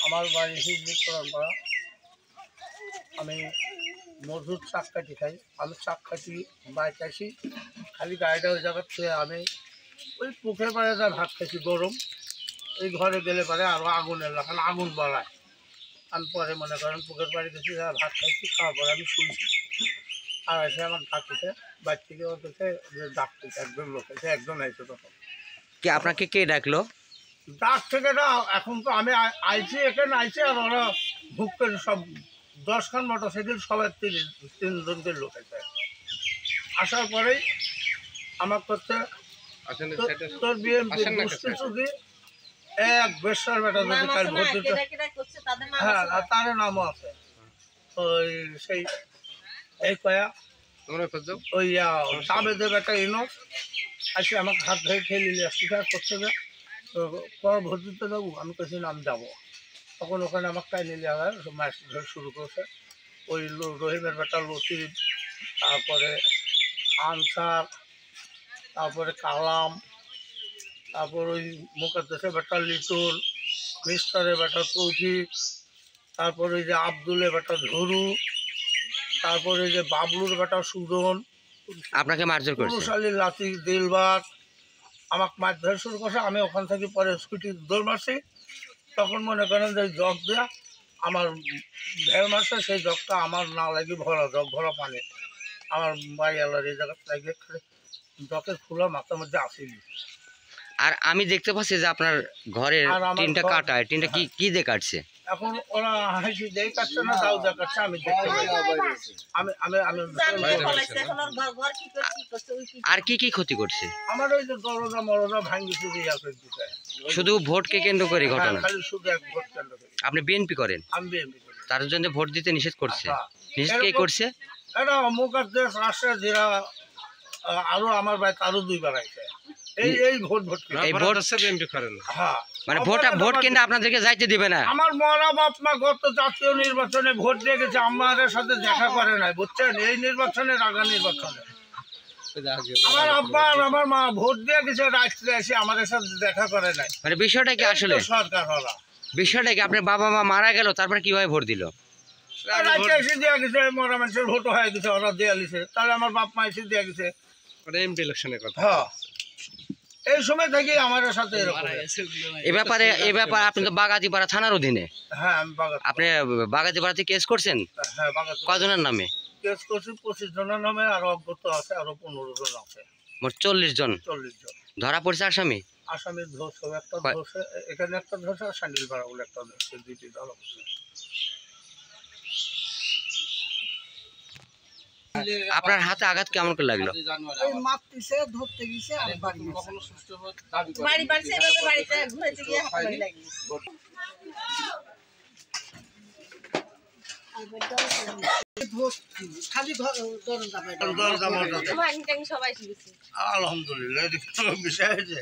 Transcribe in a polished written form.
আমার বাড়ি হিজলিপুরা। আমি মজুর চাক কাটি খাই। আমি চাক কাটি বাইক আসি, খালি গাড়িটা ওই জায়গার থেকে আমি ওই পুকুরের পাড়ে যা ভাত খাইছি গরম, এই ঘরে গেলে পারে আরও আগুনের লাগান আগুন বাড়ায়। আমি পরে মনে করেন পুকুরের বাড়ি গেছি, ভাত খাইছি, খাওয়ার পরে আমি শুয়েছি। আর এসে আমার ডাকতেছে বাইর থেকে, ওদেরকে ডাকতেছে একজন লোক এসে, একজন আইছে। তখন কে আপনাকে কে ডাকলো? ডাক থেকে না, এখন তো আমি আইছি এখানে আইছি, আর ওরা ভুক করে সব 10খান মোটরসাইকেল সবাই তিনজনকে লোক আছে। আসার পরেই আমার করতে তোর বিয়ে বুঝতেছ কি এক বেশার বেটা যদি কাল ভোট দিতে, হ্যাঁ তার নামও আছে। ওই সেই এই কয়া ওই চাবে দেবে একটা ইনো আসে আমাকে হাত ধরে খেয়ে নিলে স্বীকার করছে যে পর ভোট দিতে যাবো। আমি কেছি নাম যাবো। তখন ওখানে আমাকে কাই নিলে আবার মাছ ধরে শুরু করেছে। ওই রহিমের বেটা লতিফ, তারপরে আনসার, তারপরে কালাম, তারপর ওই মুকাদ্দেসের বেটা লিটন, মিস্টারের বেটা তৌফিক, তারপরে ওই যে আব্দুলের বেটা ঝরু, তারপরে ওই যে বাবলুর বেটা সুজন। আপনাকে মারধর করেছে? পুরুষালী লাতি দিলবার আমাকে মাছ ধরে শুরু করছে। আমি ওখান থেকে পরে স্কুটি দৌড় মারছি। তখন মনে করেন যে জগ দেওয়া আমার ঢেউ মারছে, সেই জগটা আমার না লাগে ভরা জগ, ভরা পানি আমার বাড়ি আলার এই জায়গাটা লাগে, জগের খোলা মাথার মধ্যে আসেনি। আর আমি দেখতে পাচ্ছি যে আপনার ঘরের টিনটা কাটা, টিনটা কি কি দিয়ে কাটছে? এখন ওরা হাসি দিয়ে কাটছে না দাও দিয়ে কাটছে, আমি দেখতে পাই। আমি আমি আমি আর কি কি ক্ষতি করছে? আমার ওই যে দরজা মরজা ভাঙিছে দিয়ে দিতে। শুধু ভোটকে কেন্দ্র করে ঘটনা? খালি শুধু এক ভোট কেন্দ্র করে। আপনি বিএনপি করেন? আমি বিএনপি করি। তার জন্য ভোট দিতে নিষেধ করছে? নিষেধ কে করছে? এটা মুকাদ্দেস আসে যারা, আরো আমার ভাই আরো 2বার আইছে। এই ভোট এই ভোট বিএনপি করেন। হ্যাঁ, মানে ভোট কিন্তু আপনাদেরকে যাইতে দিবে না? আমার মরা বাপ মা গত জাতীয় নির্বাচনে ভোট দিয়ে গেছে, আমাদের সাথে দেখা করে নাই, বুঝছেন? এই নির্বাচনের আগা নির্বাচনে আমার আব্বা আর আমার মা ভোট দিয়ে গেছে, রাত্রে এসে আমাদের সাথে দেখা করে নাই। মানে বিষয়টা কি আসলে? সরকার হলা বিষয়টা কি, আপনার বাবা মা মারা গেল তারপরে কিভাবে ভোট দিল? রাত্রে এসে দেওয়া গেছে, মরা মানুষের ভোট হয়ে গেছে, ওরা দেওয়া গেছে। তাহলে আমার বাপ মা এসে দেওয়া গেছে এমপি ইলেকশনের কথা। হ্যাঁ, এই সময় থেকে আমাদের সাথে এ ব্যাপারে আপনি তো বাগাতিপাড়া থানার অধীনে। হ্যাঁ, আমি আপনি বাগাতিপাড়াতে কেস করছেন? হ্যাঁ, কজনের নামে কেস করছি? 25 জনের নামে, আর অজ্ঞত আছে আরো 15 জন আছে। মোট 40 জন। 40 জন ধরা পড়ছে আসামি? আসামি ধরছে, একটা ধরছে এখানে, একটা ধরছে আর স্যান্ডেলপাড়া বলে একটা ধরছে, 2টি ধরা পড়ছে। আপনার হাতে আঘাত কেমন করে লাগলো? মারতেছে, ধরতে গেছে আর বাড়ি কখনো সুস্থ বাড়ি বাড়ছে, এভাবে বাড়িতে ঘুরেতে গিয়ে হাত বাড়ি লাগিয়েছে। আলহামদুলিল্লাহ বিষয় হয়েছে।